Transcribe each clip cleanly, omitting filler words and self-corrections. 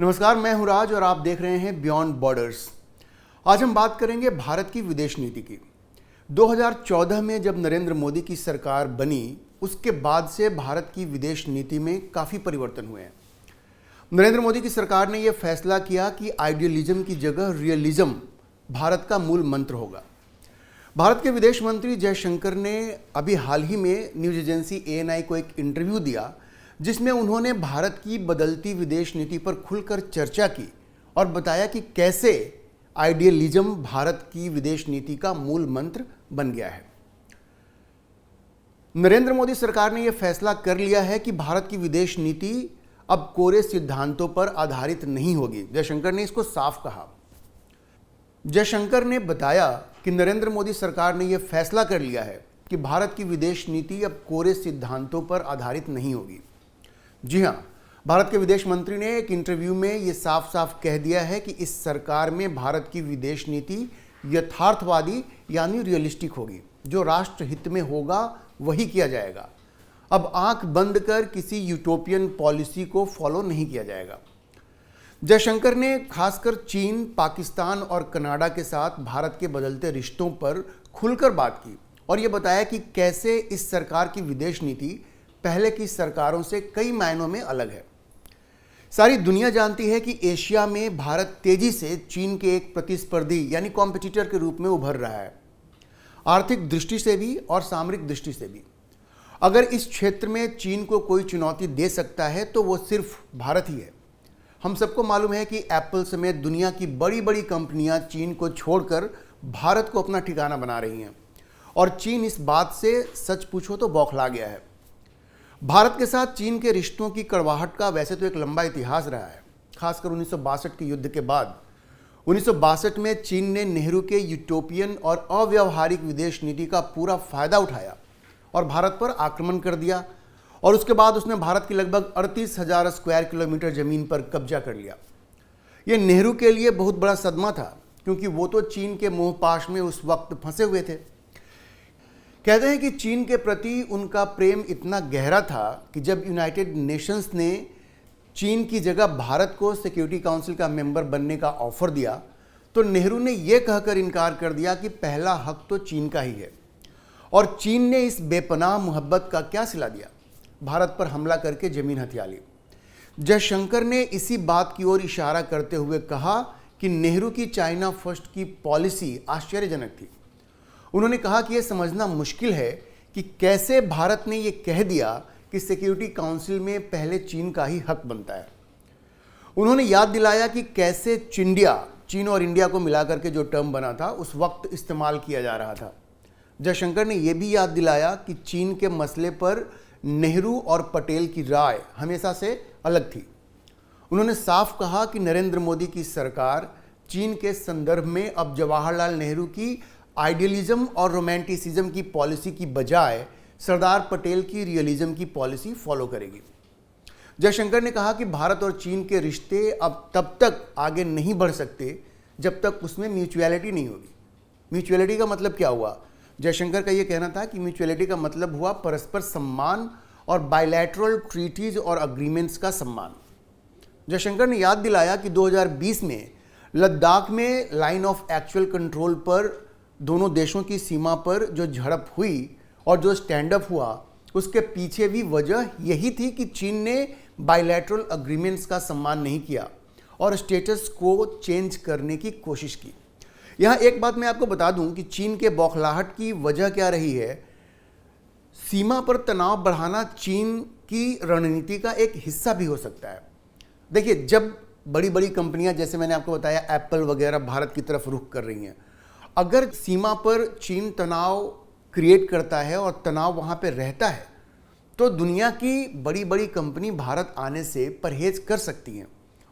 नमस्कार, मैं हूं राज और आप देख रहे हैं बियॉन्ड बॉर्डर्स। आज हम बात करेंगे भारत की विदेश नीति की। 2014 में जब नरेंद्र मोदी की सरकार बनी, उसके बाद से भारत की विदेश नीति में काफ़ी परिवर्तन हुए हैं। नरेंद्र मोदी की सरकार ने यह फैसला किया कि आइडियलिज्म की जगह रियलिज्म भारत का मूल मंत्र होगा। भारत के विदेश मंत्री जयशंकर ने अभी हाल ही में न्यूज एजेंसी ANI को एक इंटरव्यू दिया, जिसमें उन्होंने भारत की बदलती विदेश नीति पर खुलकर चर्चा की और बताया कि कैसे आइडियलिज्म भारत की विदेश नीति का मूल मंत्र बन गया है। नरेंद्र मोदी सरकार ने यह फैसला कर लिया है कि भारत की विदेश नीति अब कोरे सिद्धांतों पर आधारित नहीं होगी। जयशंकर ने इसको साफ कहा। जयशंकर ने बताया कि नरेंद्र मोदी सरकार ने यह फैसला कर लिया है कि भारत की विदेश नीति अब कोरे सिद्धांतों पर आधारित नहीं होगी। जी हां, भारत के विदेश मंत्री ने एक इंटरव्यू में यह साफ साफ कह दिया है कि इस सरकार में भारत की विदेश नीति यथार्थवादी यानी रियलिस्टिक होगी। जो राष्ट्र हित में होगा वही किया जाएगा। अब आंख बंद कर किसी यूटोपियन पॉलिसी को फॉलो नहीं किया जाएगा। जयशंकर ने खासकर चीन, पाकिस्तान और कनाडा के साथ भारत के बदलते रिश्तों पर खुलकर बात की और यह बताया कि कैसे इस सरकार की विदेश नीति पहले की सरकारों से कई मायनों में अलग है। सारी दुनिया जानती है कि एशिया में भारत तेजी से चीन के एक प्रतिस्पर्धी यानी कॉम्पिटिटर के रूप में उभर रहा है, आर्थिक दृष्टि से भी और सामरिक दृष्टि से भी। अगर इस क्षेत्र में चीन को कोई चुनौती दे सकता है तो वो सिर्फ भारत ही है। हम सबको मालूम है कि एप्पल समेत दुनिया की बड़ी बड़ी कंपनियां चीन को छोड़कर भारत को अपना ठिकाना बना रही हैं और चीन इस बात से सच पूछो तो बौखला गया है। भारत के साथ चीन के रिश्तों की कड़वाहट का वैसे तो एक लंबा इतिहास रहा है, खासकर 1962 के युद्ध के बाद। 1962 में चीन ने नेहरू के यूटोपियन और अव्यावहारिक विदेश नीति का पूरा फायदा उठाया और भारत पर आक्रमण कर दिया और उसके बाद उसने भारत की लगभग 38,000 स्क्वायर किलोमीटर जमीन पर कब्जा कर लिया। यह नेहरू के लिए बहुत बड़ा सदमा था, क्योंकि वो तो चीन के मोहपाश में उस वक्त फंसे हुए थे। कहते हैं कि चीन के प्रति उनका प्रेम इतना गहरा था कि जब यूनाइटेड नेशंस ने चीन की जगह भारत को सिक्योरिटी काउंसिल का मेंबर बनने का ऑफर दिया तो नेहरू ने यह कहकर इनकार कर दिया कि पहला हक तो चीन का ही है। और चीन ने इस बेपनाह मोहब्बत का क्या सिला दिया? भारत पर हमला करके जमीन हथिया ली। जयशंकर ने इसी बात की ओर इशारा करते हुए कहा कि नेहरू की चाइना फर्स्ट की पॉलिसी आश्चर्यजनक थी। उन्होंने कहा कि यह समझना मुश्किल है कि कैसे भारत ने यह कह दिया कि सिक्योरिटी काउंसिल में पहले चीन का ही हक बनता है। उन्होंने याद दिलाया कि कैसे चिंडिया, चीन और इंडिया को मिलाकर के जो टर्म बना था, उस वक्त इस्तेमाल किया जा रहा था। जयशंकर ने यह भी याद दिलाया कि चीन के मसले पर नेहरू और पटेल की राय हमेशा से अलग थी। उन्होंने साफ कहा कि नरेंद्र मोदी की सरकार चीन के संदर्भ में अब जवाहरलाल नेहरू की आइडियलिज्म और रोमांटिसिज्म की पॉलिसी की बजाय सरदार पटेल की रियलिज्म की पॉलिसी फॉलो करेगी। जयशंकर ने कहा कि भारत और चीन के रिश्ते अब तब तक आगे नहीं बढ़ सकते जब तक उसमें म्यूचुअलिटी नहीं होगी। म्यूचुअलिटी का मतलब क्या हुआ? जयशंकर का यह कहना था कि म्यूचुअलिटी का मतलब हुआ परस्पर सम्मान और बायलैटरल ट्रीटीज और अग्रीमेंट्स का सम्मान। जयशंकर ने याद दिलाया कि 2020 में लद्दाख में लाइन ऑफ एक्चुअल कंट्रोल पर दोनों देशों की सीमा पर जो झड़प हुई और जो स्टैंड अप हुआ, उसके पीछे भी वजह यही थी कि चीन ने बायलैटरल अग्रीमेंट्स का सम्मान नहीं किया और स्टेटस को चेंज करने की कोशिश की। यहाँ एक बात मैं आपको बता दूं कि चीन के बौखलाहट की वजह क्या रही है। सीमा पर तनाव बढ़ाना चीन की रणनीति का एक हिस्सा भी हो सकता है। देखिए, जब बड़ी बड़ी कंपनियां, जैसे मैंने आपको बताया एप्पल वगैरह, भारत की तरफ रुख कर रही हैं, अगर सीमा पर चीन तनाव क्रिएट करता है और तनाव वहाँ पे रहता है तो दुनिया की बड़ी बड़ी कंपनी भारत आने से परहेज कर सकती हैं।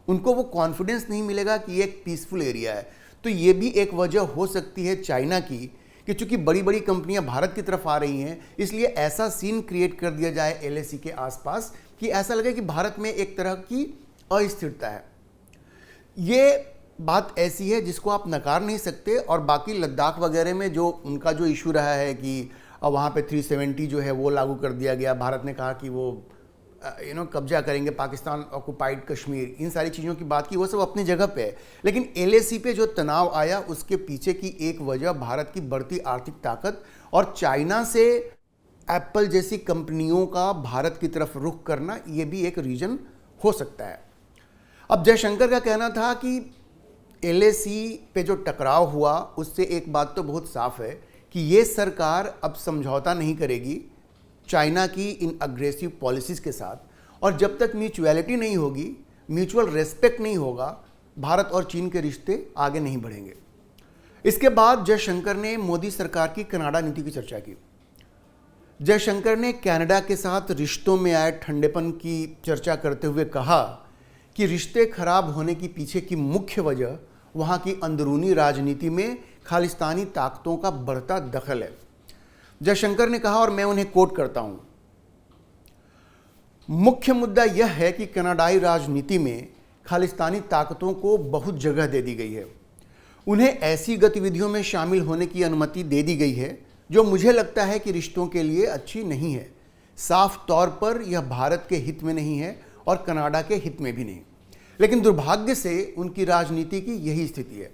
उनको वो कॉन्फिडेंस नहीं मिलेगा कि ये एक पीसफुल एरिया है। तो ये भी एक वजह हो सकती है चाइना की कि चूंकि बड़ी बड़ी कंपनियां भारत की तरफ आ रही हैं, इसलिए ऐसा सीन क्रिएट कर दिया जाए LAC के आसपास कि ऐसा लगे कि भारत में एक तरह की अस्थिरता है। ये बात ऐसी है जिसको आप नकार नहीं सकते। और बाकी लद्दाख वगैरह में जो उनका जो इशू रहा है कि वहाँ पे 370 जो है वो लागू कर दिया गया, भारत ने कहा कि वो कब्जा करेंगे पाकिस्तान, ऑक्युपाइड कश्मीर, इन सारी चीज़ों की बात की, वो सब अपनी जगह पे है। लेकिन LAC पे जो तनाव आया उसके पीछे की एक वजह भारत की बढ़ती आर्थिक ताकत और चाइना से एप्पल जैसी कंपनियों का भारत की तरफ रुख करना, ये भी एक रीजन हो सकता है। अब जयशंकर का कहना था कि LAC पे जो टकराव हुआ उससे एक बात तो बहुत साफ है कि ये सरकार अब समझौता नहीं करेगी चाइना की इन अग्रेसिव पॉलिसीज के साथ, और जब तक म्यूचुअलिटी नहीं होगी, म्यूचुअल रेस्पेक्ट नहीं होगा, भारत और चीन के रिश्ते आगे नहीं बढ़ेंगे। इसके बाद जयशंकर ने मोदी सरकार की कनाडा नीति की चर्चा की। जयशंकर ने कनाडा के साथ रिश्तों में आए ठंडेपन की चर्चा करते हुए कहा कि रिश्ते खराब होने की पीछे की मुख्य वजह वहाँ की अंदरूनी राजनीति में खालिस्तानी ताकतों का बढ़ता दखल है। जयशंकर ने कहा, और मैं उन्हें कोट करता हूं, मुख्य मुद्दा यह है कि कनाडाई राजनीति में खालिस्तानी ताकतों को बहुत जगह दे दी गई है। उन्हें ऐसी गतिविधियों में शामिल होने की अनुमति दे दी गई है जो मुझे लगता है कि रिश्तों के लिए अच्छी नहीं है। साफ तौर पर यह भारत के हित में नहीं है और कनाडा के हित में भी नहीं, लेकिन दुर्भाग्य से उनकी राजनीति की यही स्थिति है।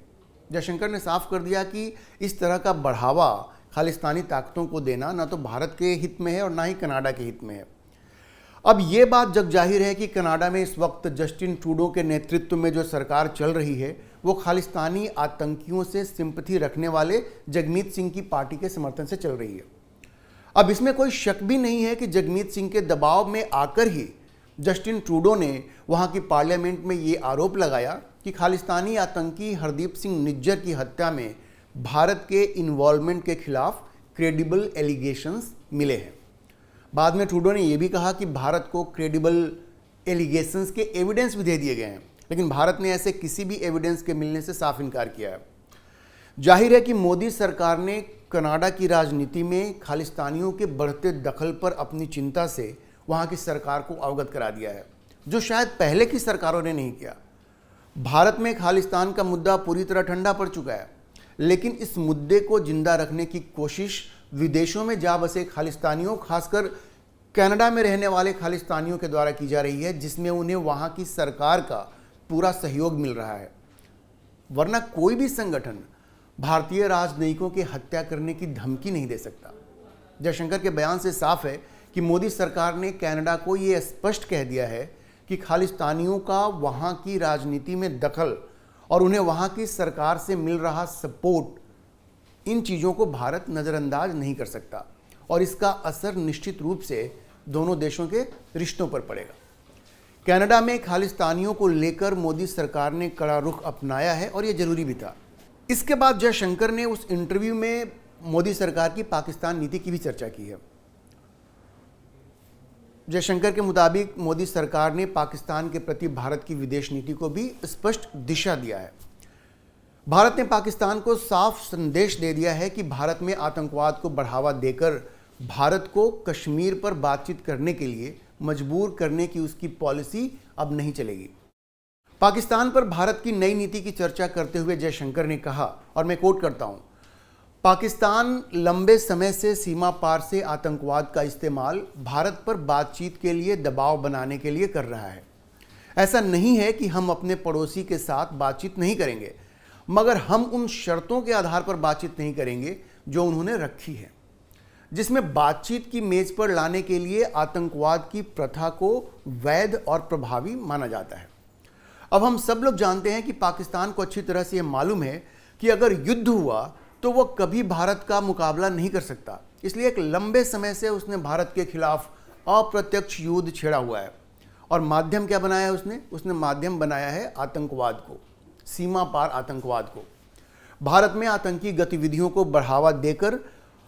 जयशंकर ने साफ कर दिया कि इस तरह का बढ़ावा खालिस्तानी ताकतों को देना ना तो भारत के हित में है और ना ही कनाडा के हित में है। अब ये बात जग जाहिर है कि कनाडा में इस वक्त जस्टिन ट्रूडो के नेतृत्व में जो सरकार चल रही है वो खालिस्तानी आतंकियों से सिंपैथी रखने वाले जगमीत सिंह की पार्टी के समर्थन से चल रही है। अब इसमें कोई शक भी नहीं है कि जगमीत सिंह के दबाव में आकर ही जस्टिन ट्रूडो ने वहाँ की पार्लियामेंट में ये आरोप लगाया कि खालिस्तानी आतंकी हरदीप सिंह निज्जर की हत्या में भारत के इन्वॉल्वमेंट के खिलाफ क्रेडिबल एलिगेशंस मिले हैं। बाद में ट्रूडो ने यह भी कहा कि भारत को क्रेडिबल एलिगेशंस के एविडेंस भी दे दिए गए हैं, लेकिन भारत ने ऐसे किसी भी एविडेंस के मिलने से साफ इनकार किया है। जाहिर है कि मोदी सरकार ने कनाडा की राजनीति में खालिस्तानियों के बढ़ते दखल पर अपनी चिंता से वहाँ की सरकार को अवगत करा दिया है, जो शायद पहले की सरकारों ने नहीं किया। भारत में खालिस्तान का मुद्दा पूरी तरह ठंडा पड़ चुका है, लेकिन इस मुद्दे को जिंदा रखने की कोशिश विदेशों में जा बसे खालिस्तानियों, खासकर कनाडा में रहने वाले खालिस्तानियों के द्वारा की जा रही है, जिसमें उन्हें वहाँ की सरकार का पूरा सहयोग मिल रहा है। वरना कोई भी संगठन भारतीय राजनयिकों की हत्या करने की धमकी नहीं दे सकता। जयशंकर के बयान से साफ है कि मोदी सरकार ने कनाडा को ये स्पष्ट कह दिया है कि खालिस्तानियों का वहाँ की राजनीति में दखल और उन्हें वहाँ की सरकार से मिल रहा सपोर्ट, इन चीज़ों को भारत नज़रअंदाज नहीं कर सकता और इसका असर निश्चित रूप से दोनों देशों के रिश्तों पर पड़ेगा। कनाडा में खालिस्तानियों को लेकर मोदी सरकार ने कड़ा रुख अपनाया है और यह जरूरी भी था। इसके बाद जयशंकर ने उस इंटरव्यू में मोदी सरकार की पाकिस्तान नीति की भी चर्चा की है। जयशंकर के मुताबिक मोदी सरकार ने पाकिस्तान के प्रति भारत की विदेश नीति को भी स्पष्ट दिशा दिया है। भारत ने पाकिस्तान को साफ संदेश दे दिया है कि भारत में आतंकवाद को बढ़ावा देकर भारत को कश्मीर पर बातचीत करने के लिए मजबूर करने की उसकी पॉलिसी अब नहीं चलेगी। पाकिस्तान पर भारत की नई नीति की चर्चा करते हुए जयशंकर ने कहा, और मैं कोट करता हूं, पाकिस्तान लंबे समय से सीमा पार से आतंकवाद का इस्तेमाल भारत पर बातचीत के लिए दबाव बनाने के लिए कर रहा है। ऐसा नहीं है कि हम अपने पड़ोसी के साथ बातचीत नहीं करेंगे, मगर हम उन शर्तों के आधार पर बातचीत नहीं करेंगे जो उन्होंने रखी है, जिसमें बातचीत की मेज पर लाने के लिए आतंकवाद की प्रथा को वैध और प्रभावी माना जाता है। अब हम सब लोग जानते हैं कि पाकिस्तान को अच्छी तरह से यह मालूम है कि अगर युद्ध हुआ तो वह कभी भारत का मुकाबला नहीं कर सकता, इसलिए एक लंबे समय से उसने भारत के खिलाफ अप्रत्यक्ष युद्ध छेड़ा हुआ है। और माध्यम क्या बनाया है उसने माध्यम बनाया है आतंकवाद को, सीमा पार आतंकवाद को। भारत में आतंकी गतिविधियों को बढ़ावा देकर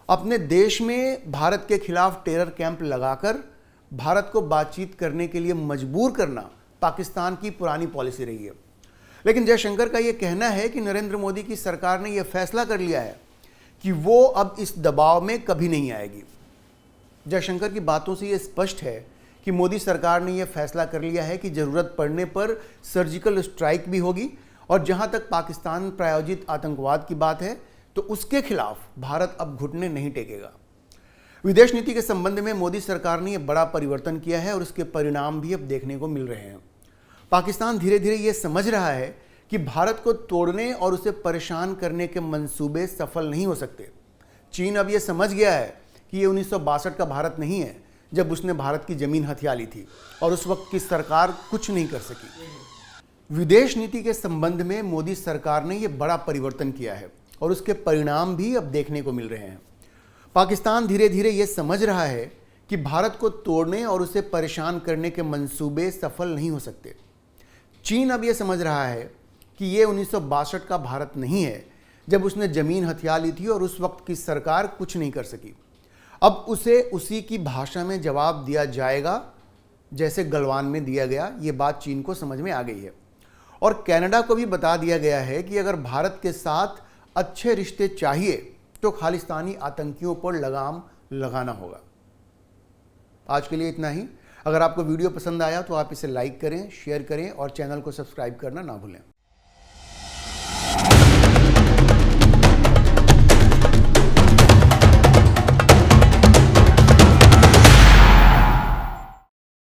अपने देश में भारत के खिलाफ टेरर कैंप लगाकर भारत को बातचीत करने के लिए मजबूर करना पाकिस्तान की पुरानी पॉलिसी रही है। लेकिन जयशंकर का यह कहना है कि नरेंद्र मोदी की सरकार ने यह फैसला कर लिया है कि वो अब इस दबाव में कभी नहीं आएगी। जयशंकर की बातों से यह स्पष्ट है कि मोदी सरकार ने यह फैसला कर लिया है कि जरूरत पड़ने पर सर्जिकल स्ट्राइक भी होगी, और जहां तक पाकिस्तान प्रायोजित आतंकवाद की बात है तो उसके खिलाफ भारत अब घुटने नहीं टेकेगा। विदेश नीति के संबंध में मोदी सरकार ने यह बड़ा परिवर्तन किया है और उसके परिणाम भी अब देखने को मिल रहे हैं। पाकिस्तान धीरे धीरे ये समझ रहा है कि भारत को तोड़ने और उसे परेशान करने के मंसूबे सफल नहीं हो सकते। चीन अब ये समझ गया है कि ये 1962 का भारत नहीं है जब उसने भारत की जमीन हथिया ली थी और उस वक्त की सरकार कुछ नहीं कर सकी। विदेश नीति के संबंध में मोदी सरकार ने यह बड़ा परिवर्तन किया है और उसके परिणाम भी अब देखने को मिल रहे हैं। पाकिस्तान धीरे धीरे ये समझ रहा है कि भारत को तोड़ने और उसे परेशान करने के मंसूबे सफल नहीं हो सकते। चीन अब ये समझ रहा है कि ये 1962 का भारत नहीं है जब उसने ज़मीन हथिया ली थी और उस वक्त की सरकार कुछ नहीं कर सकी। अब उसे उसी की भाषा में जवाब दिया जाएगा जैसे गलवान में दिया गया। ये बात चीन को समझ में आ गई है और कनाडा को भी बता दिया गया है कि अगर भारत के साथ अच्छे रिश्ते चाहिए तो खालिस्तानी आतंकियों पर लगाम लगाना होगा। आज के लिए इतना ही। अगर आपको वीडियो पसंद आया तो आप इसे लाइक करें, शेयर करें और चैनल को सब्सक्राइब करना ना भूलें।